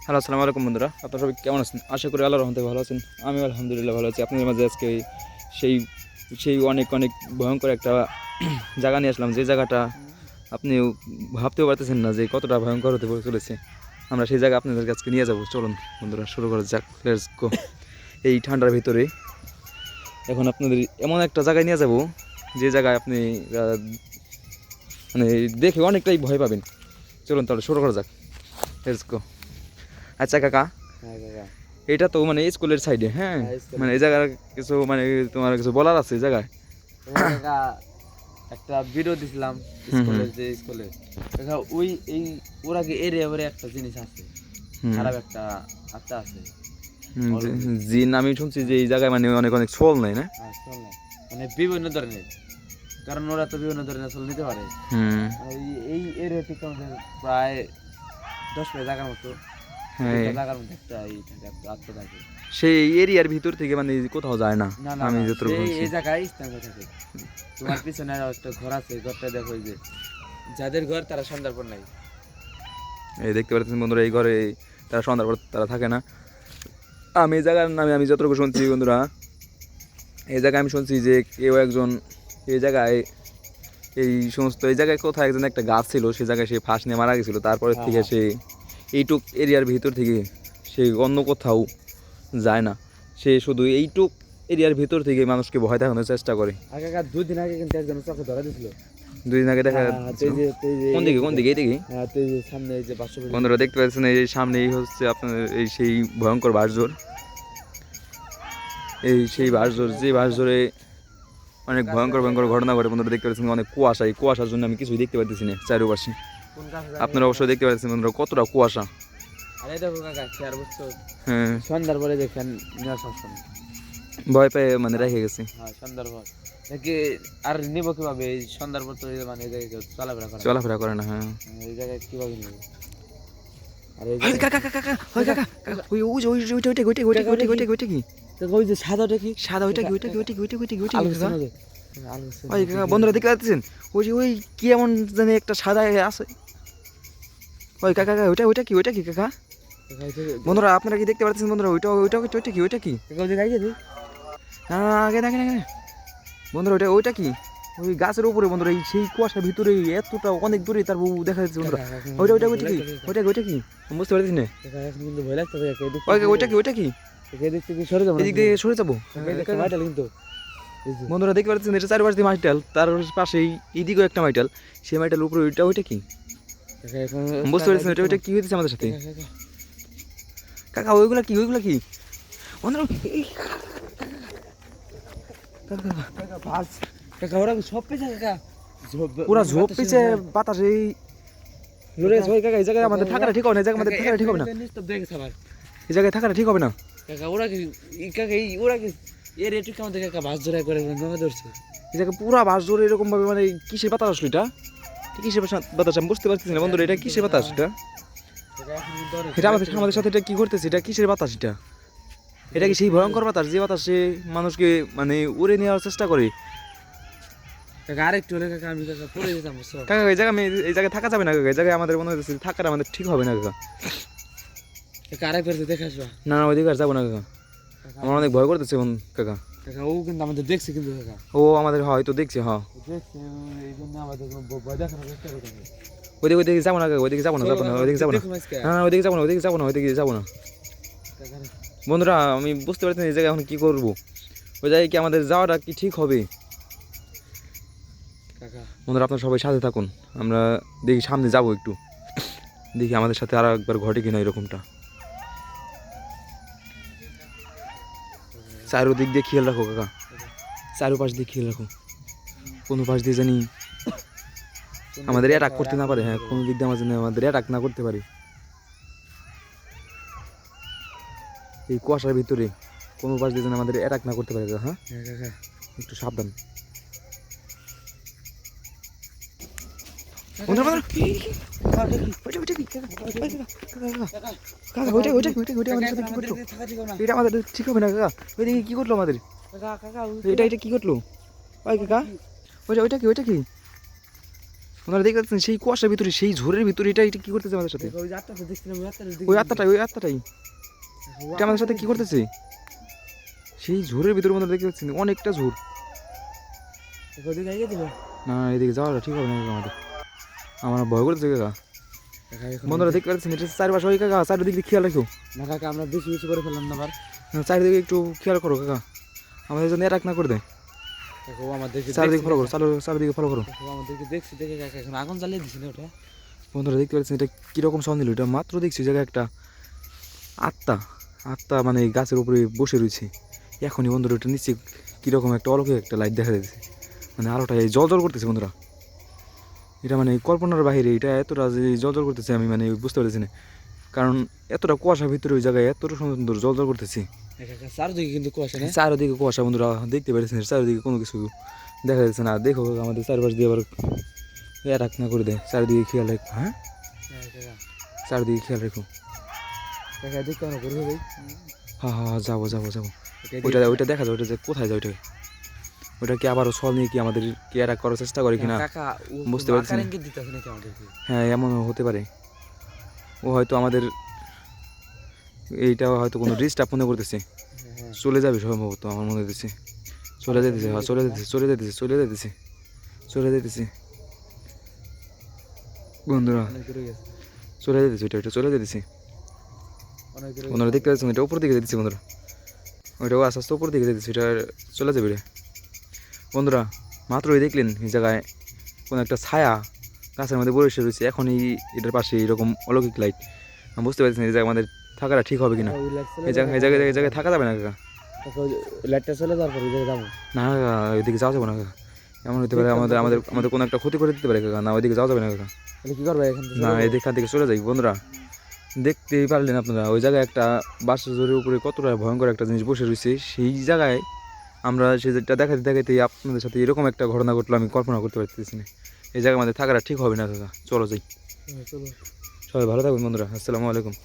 Hello, আসসালামু আলাইকুম বন্ধুরা, আপনারা সবাই কেমন আছেন? আশা করি আল্লাহর রহমতে ভালো আছেন। আমি আলহামদুলিল্লাহ ভালো আছি। আপনাদের মাঝে আজকে সেই সেই অনেক অনেক ভয়ঙ্কর একটা জায়গা নিয়ে আসলাম, যে জায়গাটা আপনি ভাবতেও পারতেছেন না যে কতটা ভয়ঙ্কর হতে চলেছে। আমরা সেই জায়গা আপনাদের কাছে নিয়ে যাবো। চলুন বন্ধুরা, শুরু করা যাক। Let's go. এই ঠান্ডার ভিতরে এখন আপনাদের এমন একটা জায়গায় নিয়ে যাব, যে জায়গায় আপনি মানে দেখে অনেকটাই ভয় পাবেন। চলুন তাহলে শুরু করা যাক। Let's go. আচ্ছা কাকা, এটা তো মানে স্কুলের সাইডে, হ্যাঁ, মানে এই জায়গার কিছু মানে তোমার কিছু বলার আছে এই জায়গায়? একটা ভিডিও দিছিলাম স্কুলের, যে স্কুলে ওই এই ওর আগে এরিয়া ওরে একটা জিনিস আছে, খারাপ একটা আত্মা আছে। জিন আমি শুনছি যে এই জায়গায় মানে অনেক অনেক সোল নেই না, মানে বিভিন্ন ধরনের, কারণ ওরা তো বিভিন্ন ধরনের সোল নিতে পারে। এই এরিয়া থেকে আমাদের প্রায় 10 জায়গার মতো, জায়গার মধ্যে একটা আত্মা থাকে। সেই এরিয়ার ভিতর থেকে মানে কোথাও যায় না। আমি যতটুকু এই জায়গায় স্থান থাকে। তোমার পিছনে একটা ঘর আছে, ঘরটা দেখো, যে যাদের ঘর তারা সন্ধ্যার পর নাই। এই দেখতে পাচ্ছেন বন্ধুরা, এই ঘরে তারা সন্ধ্যার পর তারা থাকে না। আমি এই জায়গার নামে আমি যতটুকু শুনছি বন্ধুরা, এই জায়গায় আমি শুনছি যে কেউ একজন এই জায়গায় এই সমস্ত এই জায়গায় কোথাও একজন একটা গাছ ছিল, সেই জায়গায় সে ফাঁস নিয়ে মারা গেছিলো। তারপরের থেকে সে এইটুক এরিয়ার ভিতর থেকে সে অন্য কোথাও যায় না। সে শুধু এইটুক এরিয়ার ভিতর থেকে মানুষকে ভয় দেখানোর চেষ্টা করে। আগে 2 দিন আগে কিন্তু একজন চোখে ধরা দিছিল। 2 দিন আগে দেখা কোন দিকে এই দিকে সামনে এই যে বন্ধুরা দেখতে পাচ্ছেন, এই সামনেই হচ্ছে আপনার এই সেই ভয়ঙ্কর বাঁশঝোর। এই সেই বাঁশঝোর, যে বাঁশঝোরে অনেক ভয়ঙ্কর ভয়ঙ্কর ঘটনা ঘটে। বন্ধুরা দেখতে পাচ্ছেন অনেক কুয়াশা, এই কুয়াশার জন্য আমি কিছুই দেখতে পাচ্ছি না চারিপাশে। আপনারা অবশ্যই দেখতে পাচ্ছেন বন্ধুরা কতটা কুয়াশা। হ্যাঁ, সন্ধ্যার পরে দেখেন ভয় পেয়ে মানে রেখে গেছি। সন্ধ্যার পর আর নিব কিভাবে? এই সন্ধ্যার পর তো মানে চলাফেরা করে না। হ্যাঁ, এই জায়গায় কিভাবে নিব? বন্ধুরা দেখতে পাচ্ছেন ওই কি এমন জানি একটা সাদা আছে। ওই কাকা, ওইটা কি কাকা? বন্ধুরা আপনারা কি দেখতে পাচ্ছেন বন্ধুরা? ওইটা কি? না আগে দেখেন বন্ধুরা, ওইটা কি? ওই গাছের উপরে বন্ধুরা, এই সেই কুয়াশার ভিতরে এতটা অনেক দূরে তার বউ দেখা যাচ্ছে বন্ধুরা। ওইটা কি বুঝতে পারছি না। ওইটা কি? এদিক দিয়ে সরে যাবো বন্ধুরা। দেখতে পাচ্ছেন এটা চারপাশ দিয়ে মাইটাল, তার পাশেই এদিকেও একটা মাইটাল, সেই মাইটাল উপরে ওইটা কি বুঝতে পারছি না। ওইটা কি হয়েছে আমাদের সাথে কাকা? ওইগুলা কি বন্ধুরা? পুরা ঝোপ পিছে বাতাসে এই জায়গায় আমাদের থাকাটা ঠিক হবে না। এই জায়গায় থাকাটা ঠিক হবে না। এই জায়গায় পুরা বাস জোরে এরকম ভাবে, মানে কিসের বাতাস আসলো এটা? কিসের বাতাস আমি বুঝতে পারতেছি না বন্ধুরা। এটা কিসের বাতাস? এটা আমাদের সাথে এটা কি করতেছে? এটা কিসের বাতাস? এটা কি সেই ভয়ঙ্কর বাতাস যে বাতাসে মানুষকে মানে উড়ে নেওয়ার চেষ্টা করে? আরেকটু হলে আমি পড়ে যেতাম। কাকা এই জায়গায় থাকা যাবে না কাকা। এই জায়গায় আমাদের মনে হচ্ছে থাকাটা আমাদের ঠিক হবে না কাকা। আরেকবার দেখে আসবা। না ওইদিকে আর যাবো না কাকা, আমার অনেক ভয় করতেছে কাকা। ও কিন্তু আমাদের দেখছে, কিন্তু ও আমাদের হয়তো দেখছে। হ্যাঁ, ওইদিকে যাবো না কাকা, ওইদিকে যাবো না। বন্ধুরা আমি বুঝতে পারছি না এই জায়গায় এখন কি করবো। ওই জায়গায় কি আমাদের যাওয়াটা কি ঠিক হবে? বন্ধুরা আপনারা সবাই সাথে থাকুন, আমরা দেখি সামনে যাবো একটু, দেখি আমাদের সাথে আর একবার ঘটে কিনা এরকমটা। চারোদিক দিয়ে খেয়াল রাখো কাকা, চারোপাশ দিয়ে খেয়াল রাখো, কোনো পাশ দিয়ে জানি আমাদের অ্যাটাক করতে না পারে। হ্যাঁ, কোনো দিক দিয়ে আমাদের অ্যাটাক না করতে পারে। এই কুয়াশার ভিতরে কোনো পাশ দিয়ে যেন আমাদের অ্যাটাক না করতে পারে। হ্যাঁ, একটু সাবধান। এটা আমাদের ঠিক হবে না কাকা। ওইদিকে কি করলো আমাদের? এটা কি করলো? ওই কাকা, ওইটা কি? ওনারা দেখতে পাচ্ছেন সেই কুয়াশার ভিতরে, সেই ঝোরের ভিতরে এটা এটা কি করতেছে আমাদের সাথে? ওই আত্মাটা দেখছিলাম, ওই আত্মাটা ওই আত্মাটাই এটা আমাদের সাথে কি করতেছে? সেই ঝোরের ভিতরে বন্ধুরা দেখতে পাচ্ছেন অনেকটা ঝোর। ওদিকে আগে দিল না এদিকে যাওয়াটা ঠিক হবে না কাকা আমাদের, আমার ভয় করতেছে কাকা। বন্ধুরা দেখতে পাচ্ছেন এটা চারপাশে ওই কাকা, চারিদিকে দিয়ে খেয়াল রাখো। না কাকা, আমরা বেশি বেশি করে ফেললাম না আবার। চারিদিকে একটু খেয়াল করো কাকা, আমাদের জন্য অ্যাটাক না করে দেয়। কাকা ও আমাদেরকে চারিদিকে ফলো করো, চারিদিকে ফলো করো। কাকা ও আমাদেরকে দেখছি, দেখে কাকা এখন আগুন জ্বালিয়ে দিছি না ওটা। বন্ধুরা দেখতে পাচ্ছেন এটা কীরকম সাউন্ড দিল, এটা মাত্র দেখছি জায়গায় একটা আত্মা মানে এই গাছের উপরে বসে রয়েছে। এখনই বন্ধুরা ওটা নিচে কীরকম একটা অলৌকিক একটা লাইট দেখা যাচ্ছে, মানে আলোটা এই জল করতেছে বন্ধুরা। এটা মানে কল্পনার বাইরে, এটা এতটা যে জল করতেছে আমি মানে বুঝতে পারতেছি না, কারণ এতটা কুয়াশার ভিতরে ওই জায়গায় এতটা সুন্দর জল করতেছি। কাকা চারদিকে কিন্তু কুয়াশা না, চারিদিকে কুয়াশা বন্ধুরা দেখতে পাচ্ছেন, চারিদিকে কোনো কিছু দেখা যাচ্ছে না। দেখো কাকা আমাদের চারপাশ দিয়ে আবার অ্যাটাক না করে দেয়, চারিদিকে খেয়াল রাখো। হ্যাঁ কাকা চারিদিকে খেয়াল রাখো। কাকা দেখতে আমরা ঘুরে ভাই। হ্যাঁ যাবো ওইটা দেখা যায়, ওইটা যে কোথায় যায় ওইটা কি আবারও সল নিয়ে কি আমাদের কি অ্যাটাক করার চেষ্টা করে কিনা কাকা বুঝতে পারছি না। ইঙ্গিত দিতেছে নাকি আমাদেরকে? হ্যাঁ এমনও হতে পারে, ও হয়তো আমাদের এইটা হয়তো কোনো ডিস্টার্ব মনে করতেছে, চলে যাবে সম্ভবত আমার মনে হতেছে। চলে যেতেছে বন্ধুরা, চলে যেতেছে ওইটা চলে যেতেছে। বন্ধুরা দেখতে পাচ্ছেন এটা উপর দিকে যেতেছে বন্ধুরা, ওইটাও আস্তে আস্তে উপর দিকে যেতেছে, এটা চলে যাবে রে। বন্ধুরা মাত্রই দেখলেন এই জায়গায় কোনো একটা ছায়া গাছের মধ্যে বসে রয়েছে, এখনই এটার পাশে এরকম অলৌকিক লাইট। আমি বুঝতে পারছি না এই জায়গায় আমাদের থাকাটা ঠিক হবে কিনা, এই জায়গায় থাকা যাবে না কাকা। লাইটটা চলে যাওয়ার পর যাবো না কাকা ওইদিকে যাওয়া যাবে না কাকা, এমন হতে পারে আমাদের আমাদের আমাদের কোনো একটা ক্ষতি করে দিতে পারে কাকা। না ওইদিকে যাওয়া যাবে না কাকা, তাহলে কি করবো এখান থেকে? না এখান থেকে চলে যাই। বন্ধুরা দেখতেই পারলেন আপনারা ওই জায়গায় একটা বাসের উপরে কতটা ভয়ঙ্কর একটা জিনিস বসে রয়েছে, সেই জায়গায় আমরা সেটা দেখাতে আপনাদের সাথে এরকম একটা ঘটনা ঘটলো আমি কল্পনা করতে পারতেছি না। এই জায়গায় আমাদের থাকাটা ঠিক হবে না কাকা, চলো যাই। চলো। সবাই ভালো থাকবেন বন্ধুরা, আসসালামু আলাইকুম।